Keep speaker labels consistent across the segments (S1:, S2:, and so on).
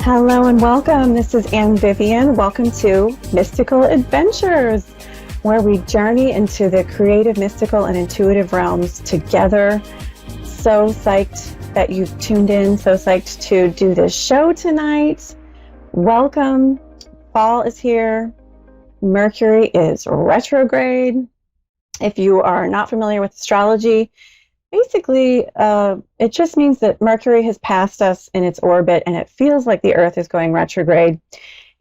S1: Hello and welcome. This is Vivian. Welcome to Mystical Adventures, where we journey into the creative, mystical, and intuitive realms together. So psyched that you've tuned in. So psyched to do this show tonight. Welcome. Fall is here. Mercury is retrograde. If you are not familiar with astrology, basically, it just means that Mercury has passed us in its orbit and it feels like the Earth is going retrograde.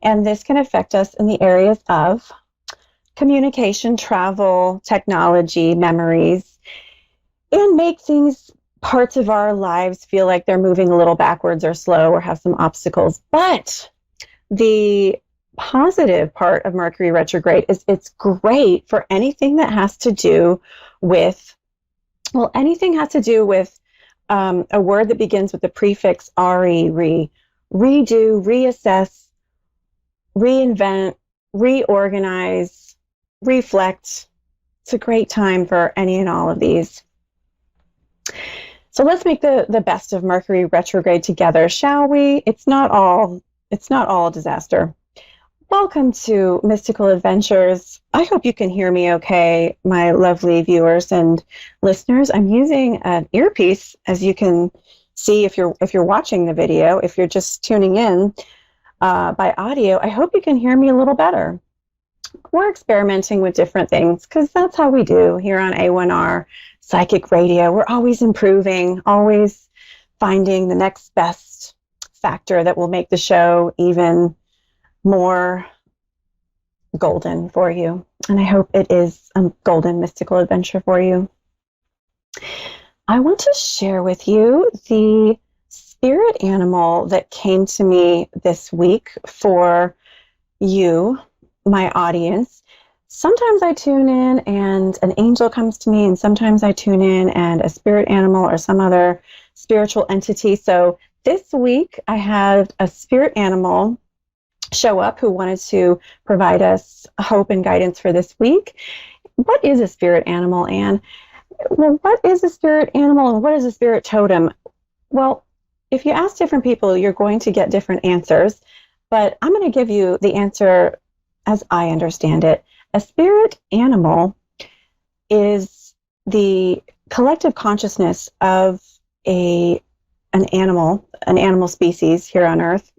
S1: And this can affect us in the areas of communication, travel, technology, memories, and make parts of our lives feel like they're moving a little backwards or slow or have some obstacles. But the positive part of Mercury retrograde is it's great for anything that has to do with anything has to do with a word that begins with the prefix re, redo, reassess, reinvent, reorganize, reflect. It's a great time for any and all of these. So let's make the best of Mercury retrograde together, shall we? It's not all a disaster. Welcome to Mystical Adventures. I hope you can hear me okay, my lovely viewers and listeners. I'm using an earpiece, as you can see if you're watching the video. If you're just tuning in by audio, I hope you can hear me a little better. We're experimenting with different things because that's how we do here on A1R Psychic Radio. We're always improving, always finding the next best factor that will make the show even more golden for you. And I hope it is a golden mystical adventure for you. I want to share with you the spirit animal that came to me this week for you, my audience. Sometimes I tune in and an angel comes to me, and sometimes I tune in and a spirit animal or some other spiritual entity. So this week I had a spirit animal show up who wanted to provide us hope and guidance for this week. What is a spirit animal, Anne? Well, what is a spirit animal and what is a spirit totem? Well, if you ask different people, you're going to get different answers, but I'm going to give you the answer as I understand it. A spirit animal is the collective consciousness of an animal species here on Earth.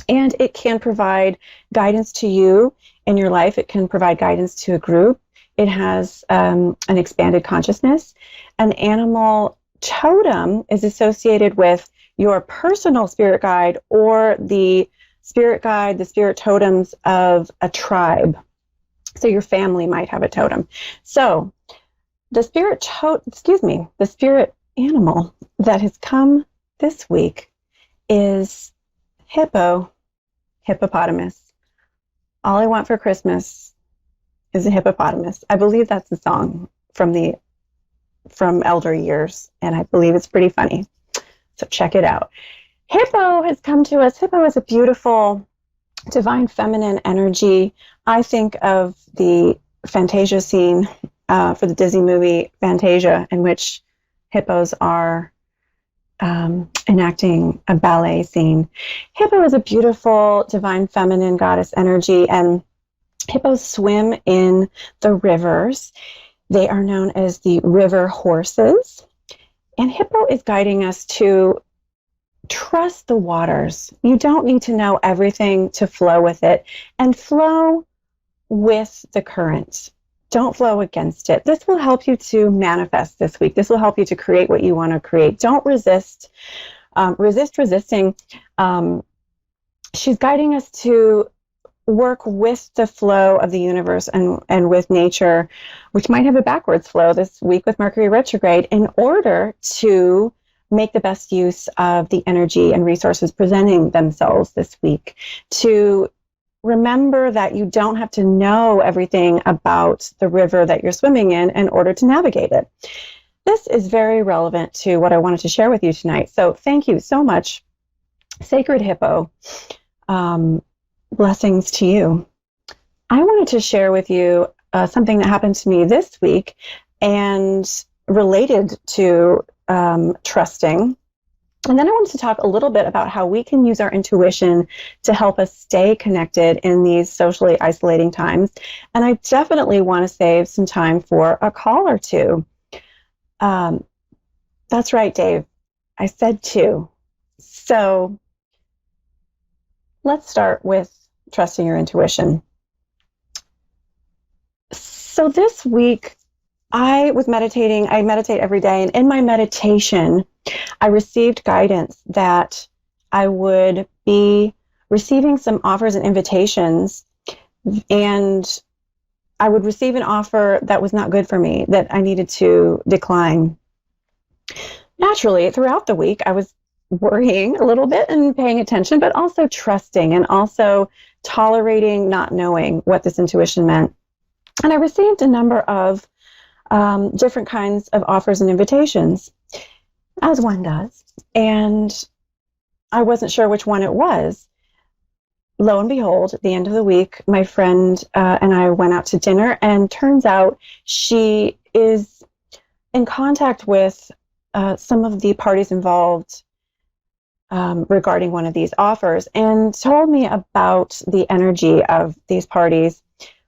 S1: And it can provide guidance to you in your life. It can provide guidance to a group. It has an expanded consciousness. An animal totem is associated with your personal spirit guide or the spirit guide, the spirit totems of a tribe. So your family might have a totem. So the spirit animal that has come this week is hippopotamus. All I want for Christmas is a hippopotamus. I believe that's a song from elder years, and I believe it's pretty funny. So check it out. Hippo has come to us. Hippo is a beautiful, divine feminine energy. I think of the Fantasia scene for the Disney movie Fantasia, in which hippos are enacting a ballet scene. Hippo is a beautiful, divine feminine goddess energy, and hippos swim in the rivers. They are known as the river horses. And Hippo is guiding us to trust the waters. You don't need to know everything to flow with it, and flow with the current. Don't flow against it. This will help you to manifest this week. This will help you to create what you want to create. Don't resist. Resisting. She's guiding us to work with the flow of the universe and with nature, which might have a backwards flow this week with Mercury retrograde, in order to make the best use of the energy and resources presenting themselves this week. To remember that you don't have to know everything about the river that you're swimming in order to navigate it. This is very relevant to what I wanted to share with you tonight. So thank you so much, Sacred Hippo. Blessings to you. I wanted to share with you something that happened to me this week and related to trusting And then I wanted to talk a little bit about how we can use our intuition to help us stay connected in these socially isolating times. And I definitely want to save some time for a call or two. That's right, Dave. I said two. So let's start with trusting your intuition. So this week, I was meditating. I meditate every day. And in my meditation, I received guidance that I would be receiving some offers and invitations, and I would receive an offer that was not good for me, that I needed to decline. Naturally, throughout the week, I was worrying a little bit and paying attention, but also trusting and also tolerating not knowing what this intuition meant. And I received a number of different kinds of offers and invitations, as one does. And I wasn't sure which one it was. Lo and behold, at the end of the week, my friend and I went out to dinner, and turns out she is in contact with some of the parties involved regarding one of these offers, and told me about the energy of these parties,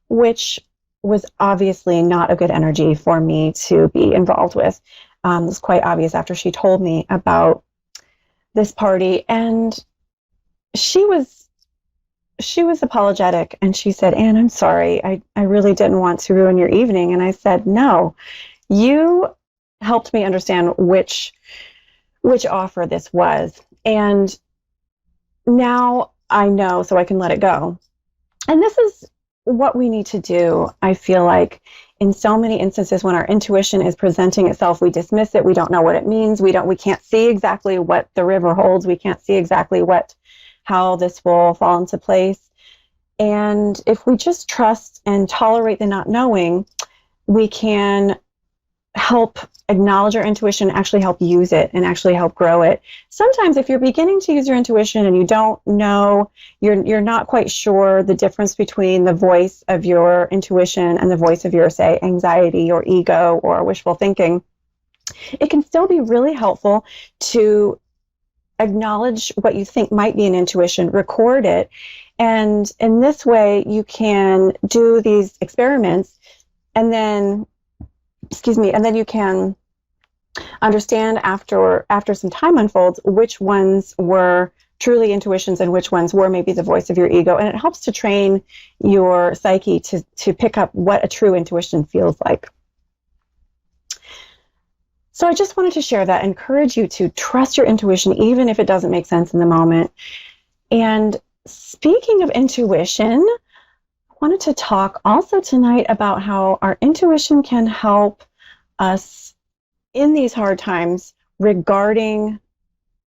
S1: which was obviously not a good energy for me to be involved with. It was quite obvious after she told me about this party. And she was apologetic, and she said, "Anne, I'm sorry. I really didn't want to ruin your evening." And I said, "No, you helped me understand which offer this was. And now I know, so I can let it go." And this is what we need to do. I feel like in so many instances when our intuition is presenting itself, we dismiss it. We don't know what it means. We can't see exactly what the river holds. We can't see exactly how this will fall into place. And if we just trust and tolerate the not knowing, we can help acknowledge our intuition, actually help use it, and actually help grow it. Sometimes if you're beginning to use your intuition and you don't know, you're not quite sure the difference between the voice of your intuition and the voice of your, say, anxiety or ego or wishful thinking, it can still be really helpful to acknowledge what you think might be an intuition, record it, and in this way you can do these experiments, and then you can understand after some time unfolds which ones were truly intuitions and which ones were maybe the voice of your ego. And it helps to train your psyche to pick up what a true intuition feels like. So I just wanted to share that, encourage you to trust your intuition, even if it doesn't make sense in the moment. And speaking of intuition, I wanted to talk also tonight about how our intuition can help us in these hard times regarding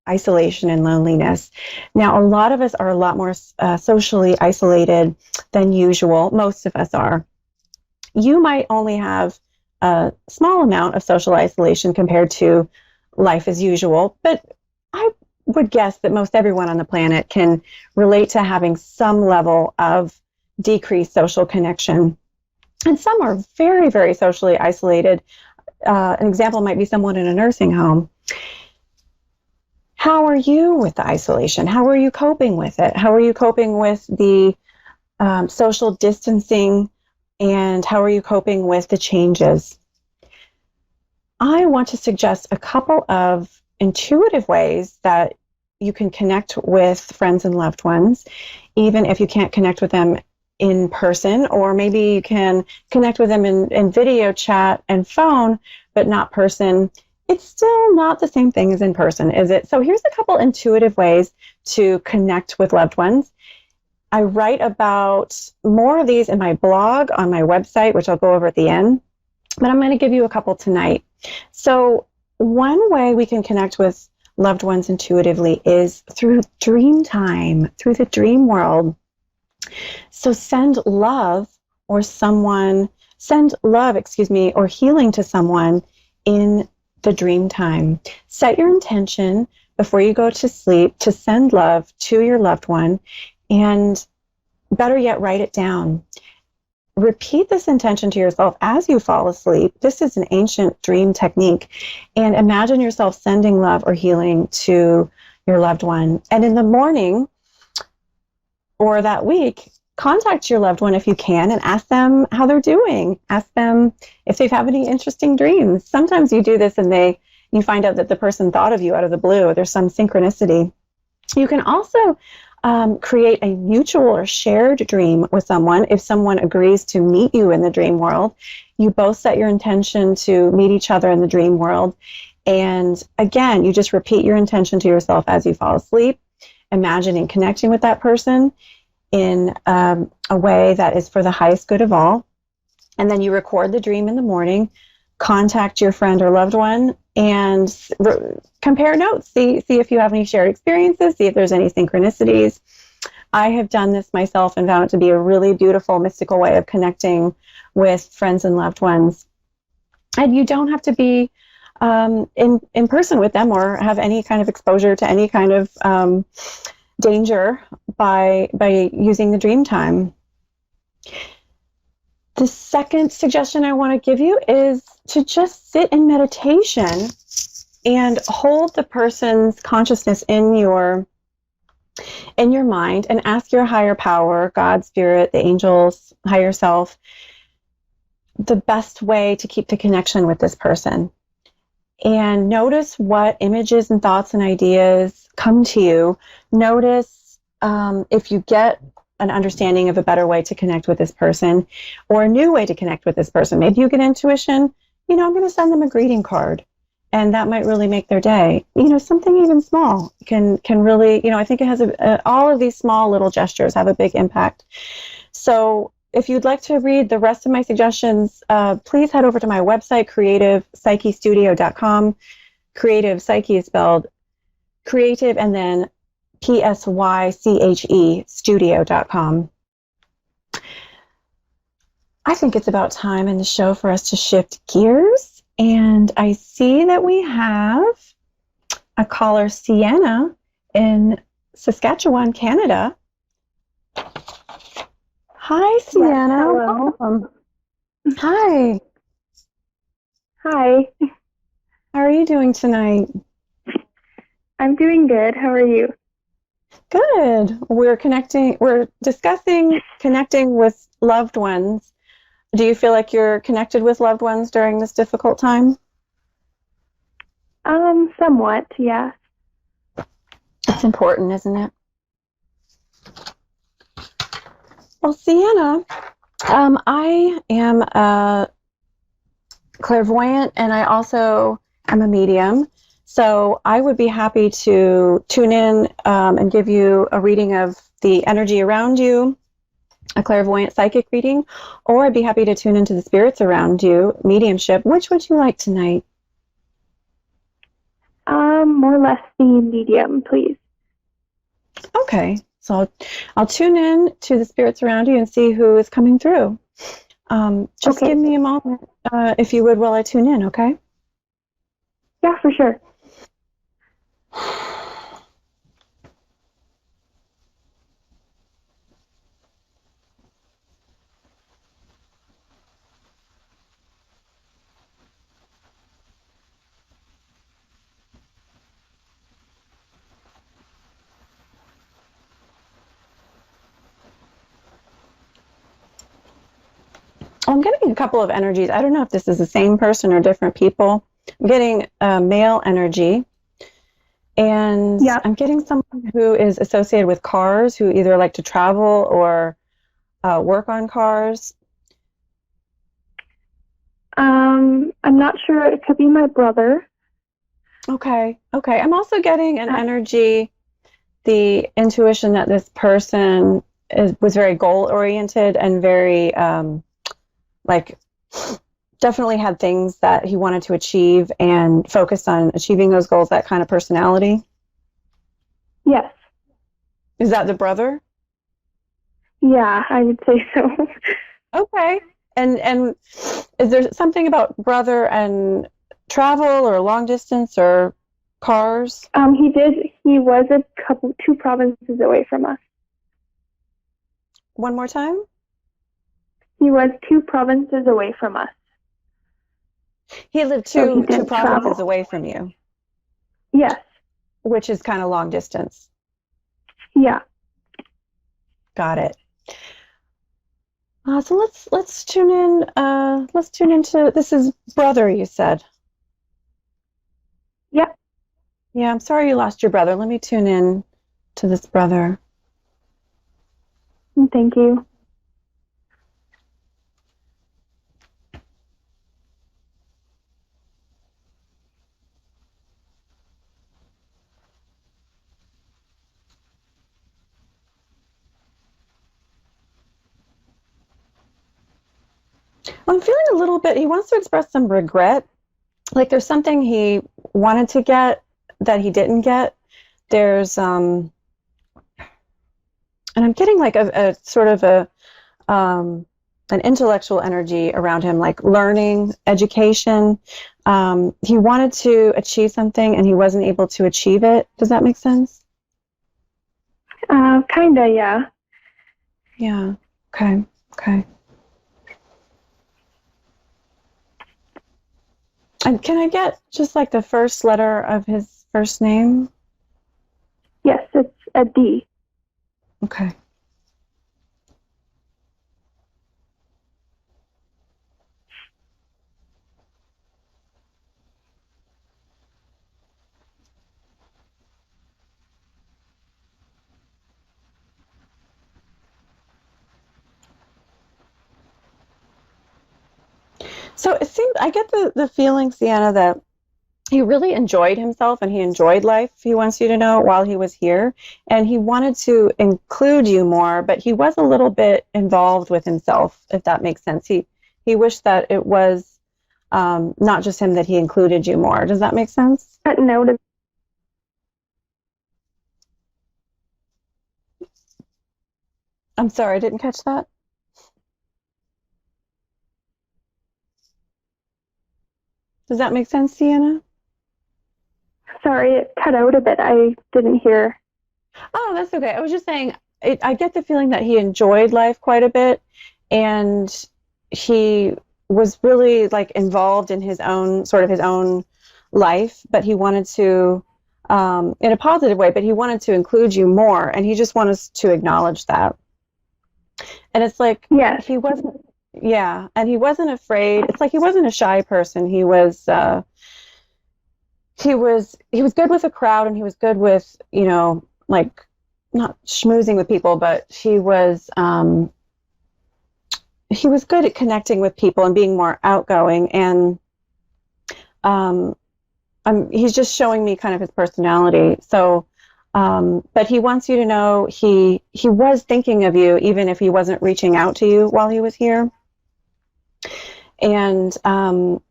S1: isolation and loneliness. Now, a lot of us are a lot more socially isolated than usual. Most of us are. You might only have a small amount of social isolation compared to life as usual, but I would guess that most everyone on the planet can relate to having some level of decreased social connection. And some are very, very socially isolated. An example might be someone in a nursing home. How are you with the isolation? How are you coping with it? How are you coping with the social distancing? And how are you coping with the changes? I want to suggest a couple of intuitive ways that you can connect with friends and loved ones, even if you can't connect with them in person, or maybe you can connect with them in video chat and phone, but not person. It's still not the same thing as in person, is it? So here's a couple intuitive ways to connect with loved ones. I write about more of these in my blog on my website, which I'll go over at the end, but I'm going to give you a couple tonight. So one way we can connect with loved ones intuitively is through dream time, through the dream world. So send love or healing to someone in the dream time. Set your intention before you go to sleep to send love to your loved one, and better yet, write it down. repeat this intention to yourself as you fall asleep. This is an ancient dream technique. And imagine yourself sending love or healing to your loved one. And in the morning or that week, contact your loved one if you can and ask them how they're doing. Ask them if they've had any interesting dreams. Sometimes you do this and you find out that the person thought of you out of the blue. There's some synchronicity. You can also create a mutual or shared dream with someone. If someone agrees to meet you in the dream world, you both set your intention to meet each other in the dream world. And again, you just repeat your intention to yourself as you fall asleep, imagining connecting with that person in a way that is for the highest good of all. And then you record the dream in the morning, contact your friend or loved one, and compare notes. See if you have any shared experiences, see if there's any synchronicities. I have done this myself and found it to be a really beautiful, mystical way of connecting with friends and loved ones. And you don't have to be in person with them or have any kind of exposure to any kind of danger by using the dream time. The second suggestion I want to give you is to just sit in meditation and hold the person's consciousness in your mind and ask your higher power, God, Spirit, the angels, higher self, the best way to keep the connection with this person. And notice what images and thoughts and ideas come to you. Notice if you get an understanding of a better way to connect with this person or a new way to connect with this person. Maybe you get intuition, I'm going to send them a greeting card, and that might really make their day. Something even small can really, I think it has all of these small little gestures have a big impact. So if you'd like to read the rest of my suggestions, please head over to my website, creativepsychestudio.com. Creative Psyche is spelled creative and then PSYCHE studio.com. I think it's about time in the show for us to shift gears. And I see that we have a caller, Sienna, in Saskatchewan, Canada. Hi, Sienna.
S2: Yes, hello.
S1: Hi.
S2: Hi.
S1: How are you doing tonight?
S2: I'm doing good. How are you?
S1: Good. We're discussing connecting with loved ones. Do you feel like you're connected with loved ones during this difficult time?
S2: Somewhat, yeah.
S1: It's important, isn't it? Well, Sienna, I am a clairvoyant and I also am a medium. So I would be happy to tune in and give you a reading of the energy around you, a clairvoyant psychic reading, or I'd be happy to tune into the spirits around you, mediumship. Which would you like tonight?
S2: More or less the medium, please.
S1: Okay, so I'll tune in to the spirits around you and see who is coming through. Just
S2: Okay.
S1: give me a moment, if you would, while I tune in, okay?
S2: Yeah, for sure.
S1: I'm getting a couple of energies. I don't know if this is the same person or different people. I'm getting male energy, and
S2: Yeah.
S1: I'm getting someone who is associated with cars, who either like to travel or work on cars.
S2: I'm not sure. It could be my brother.
S1: Okay. I'm also getting an energy, the intuition that this person was very goal-oriented and very, definitely had things that he wanted to achieve and focused on achieving those goals, that kind of personality.
S2: Yes.
S1: Is that the brother?
S2: Yeah, I would say so.
S1: Okay. And is there something about brother and travel or long distance or cars?
S2: He was 2 provinces away from us.
S1: One more time?
S2: He was 2 provinces away from us.
S1: He lived
S2: So he
S1: two
S2: didn't
S1: provinces
S2: travel.
S1: away from you,
S2: Yes.
S1: which is kind of long distance.
S2: Yeah.
S1: Got it. So let's tune in. Let's tune into this is brother, you said.
S2: Yeah.
S1: Yeah, I'm sorry you lost your brother. Let me tune in to this brother.
S2: Thank you.
S1: I'm feeling a little bit, he wants to express some regret. Like there's something he wanted to get that he didn't get. There's and I'm getting like a sort of an intellectual energy around him, like learning, education. He wanted to achieve something and he wasn't able to achieve it. Does that make sense?
S2: Kinda, yeah.
S1: Yeah. Okay. Okay. And can I get just like the first letter of his first name?
S2: Yes, it's a D.
S1: Okay. So it seems I get the feeling, Sienna, that he really enjoyed himself and he enjoyed life. He wants you to know while he was here, and he wanted to include you more, but he was a little bit involved with himself, if that makes sense. He wished that it was not just him, that he included you more. Does that make sense?
S2: Noted.
S1: I'm sorry, I didn't catch that. Does that make sense, Sienna?
S2: Sorry, it cut out a bit. I didn't hear.
S1: Oh, that's okay. I was just saying, I get the feeling that he enjoyed life quite a bit, and he was really like involved in his own sort of his own life, but he wanted to, in a positive way, but he wanted to include you more, and he just wanted us to acknowledge that. And it's like
S2: Yes.
S1: he wasn't, yeah, and he wasn't afraid. It's like he wasn't a shy person. He was good with a crowd, and he was good with, like not schmoozing with people, but he was good at connecting with people and being more outgoing. And um, he's just showing me kind of his personality. So, but he wants you to know he was thinking of you, even if he wasn't reaching out to you while he was here. And I'm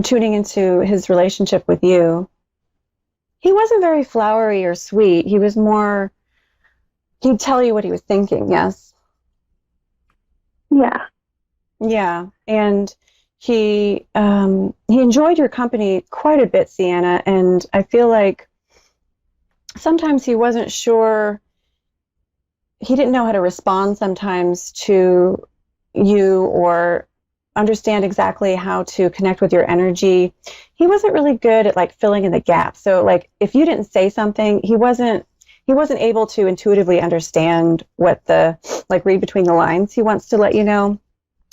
S1: tuning into his relationship with you. He wasn't very flowery or sweet. He was more, he'd tell you what he was thinking, yes.
S2: Yeah.
S1: Yeah. And he enjoyed your company quite a bit, Sienna, and I feel like sometimes he wasn't sure, he didn't know how to respond sometimes to you or understand exactly how to connect with your energy. He wasn't really good at like filling in the gaps. So like if you didn't say something, he wasn't able to intuitively understand what like read between the lines. He wants to let you know,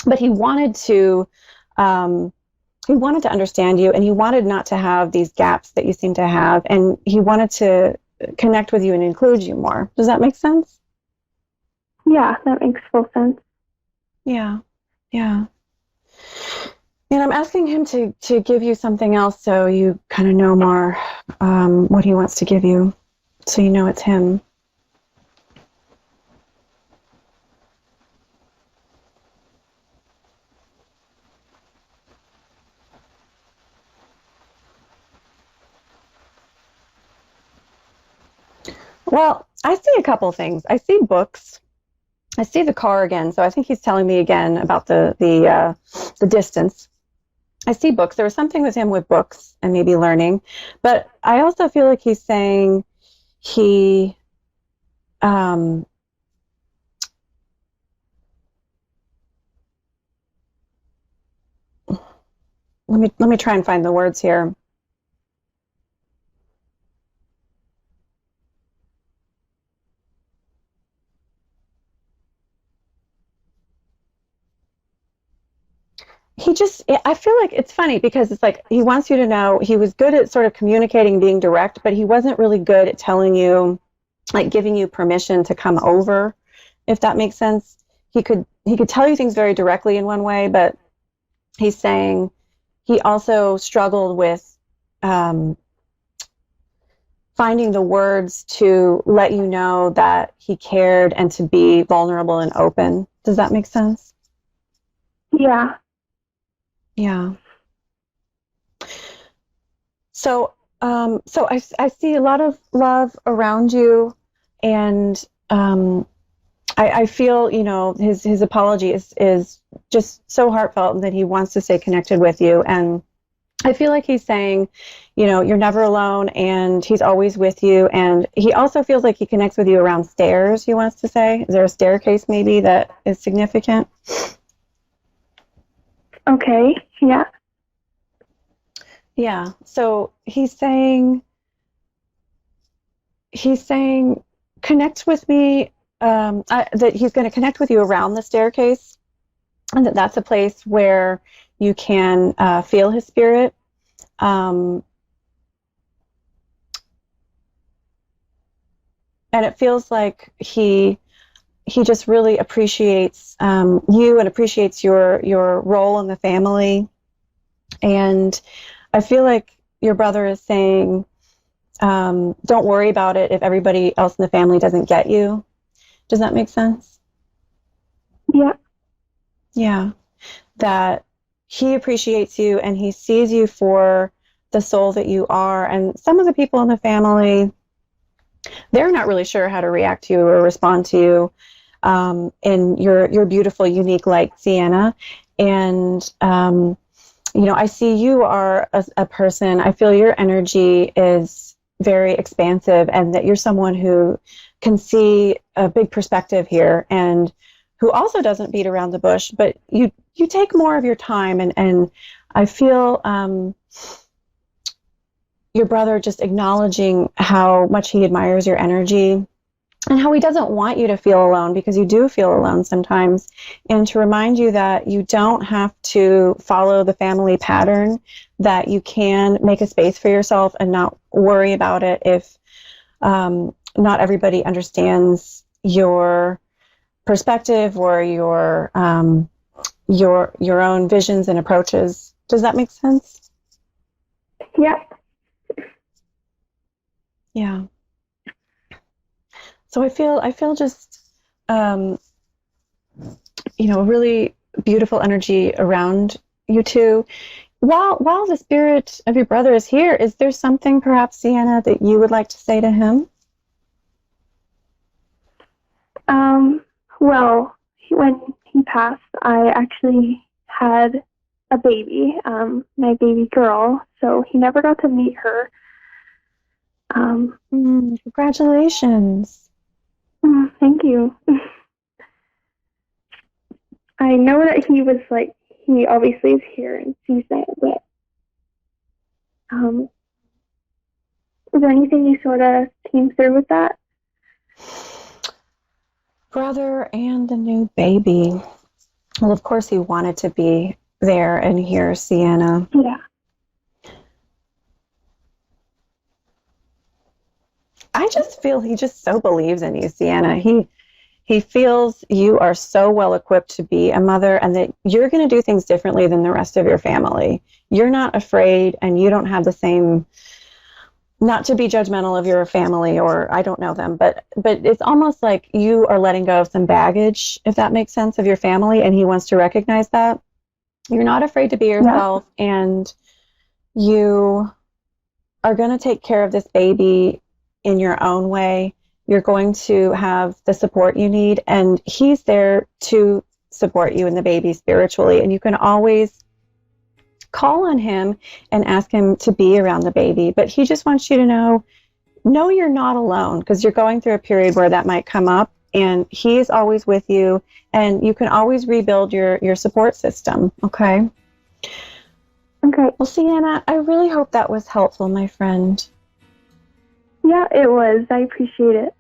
S1: but he wanted to understand you, and he wanted not to have these gaps that you seem to have, and he wanted to connect with you and include you more. Does that make sense?
S2: Yeah, that makes full sense.
S1: Yeah. Yeah. And I'm asking him to give you something else so you kind of know more what he wants to give you, so you know it's him. Well, I see a couple things. I see books. I see the car again, so I think he's telling me again about the distance. I see books. There was something with him with books and maybe learning, but I also feel like he's saying he um, let me try and find the words here. I feel like it's funny because it's like he wants you to know he was good at sort of communicating, being direct, but he wasn't really good at telling you, like giving you permission to come over, if that makes sense. He could tell you things very directly in one way, but he's saying he also struggled with finding the words to let you know that he cared and to be vulnerable and open. Does that make sense?
S2: Yeah.
S1: Yeah. So I see a lot of love around you, and I feel, his apology is just so heartfelt that he wants to stay connected with you. And I feel like he's saying, you're never alone and he's always with you. And he also feels like he connects with you around stairs, he wants to say. Is there a staircase maybe that is significant?
S2: Okay. Yeah.
S1: Yeah. So he's saying, connect with me, that he's going to connect with you around the staircase, and that's a place where you can feel his spirit. And it feels like he just really appreciates you and appreciates your role in the family. And I feel like your brother is saying, don't worry about it if everybody else in the family doesn't get you. Does that make sense?
S2: Yeah.
S1: Yeah. That he appreciates you and he sees you for the soul that you are. And some of the people in the family, they're not really sure how to react to you or respond to you in your beautiful, unique light, Sienna. And, I see you are a person, I feel your energy is very expansive and that you're someone who can see a big perspective here and who also doesn't beat around the bush, but you take more of your time. And I feel your brother just acknowledging how much he admires your energy and how he doesn't want you to feel alone, because you do feel alone sometimes, and to remind you that you don't have to follow the family pattern, that you can make a space for yourself and not worry about it if not everybody understands your perspective or your own visions and approaches. Does that make sense?
S2: Yeah.
S1: Yeah. So I feel just really beautiful energy around you two. While the spirit of your brother is here, is there something perhaps, Sienna, that you would like to say to him?
S2: Well, when he passed, I actually had a baby, my baby girl, so he never got to meet her.
S1: Congratulations.
S2: Thank you. I know that he obviously is here and sees that, but is there anything you sort of came through with that?
S1: Brother and the new baby. Well, of course he wanted to be there and here, Sienna.
S2: Yeah.
S1: I just feel he just so believes in you, Sienna. He feels you are so well equipped to be a mother and that you're going to do things differently than the rest of your family. You're not afraid and you don't have the same, not to be judgmental of your family, or I don't know them, but it's almost like you are letting go of some baggage, if that makes sense, of your family, and he wants to recognize that. You're not afraid to be yourself, and you are going to take care of this baby in your own way. You're going to have the support you need, and he's there to support you and the baby spiritually, and you can always call on him and ask him to be around the baby. But he just wants you to know you're not alone, because you're going through a period where that might come up, and he is always with you, and you can always rebuild your support system. Okay.
S2: Okay.
S1: Well, Sienna, I really hope that was helpful, my friend.
S2: Yeah, it was. I appreciate it.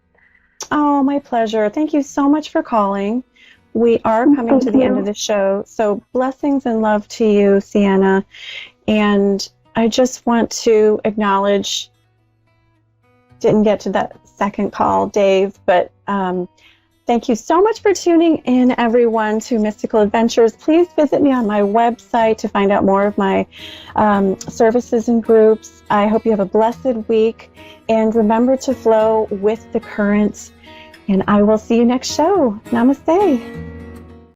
S1: Oh, my pleasure. Thank you so much for calling. We are coming to
S2: Thank
S1: the end of
S2: you.
S1: the show. So blessings and love to you, Sienna. And I just want to acknowledge, didn't get to that second call, Dave, but thank you so much for tuning in, everyone, to Mystical Adventures. Please visit me on my website to find out more of my services and groups. I hope you have a blessed week, and remember to flow with the currents. And I will see you next show. Namaste.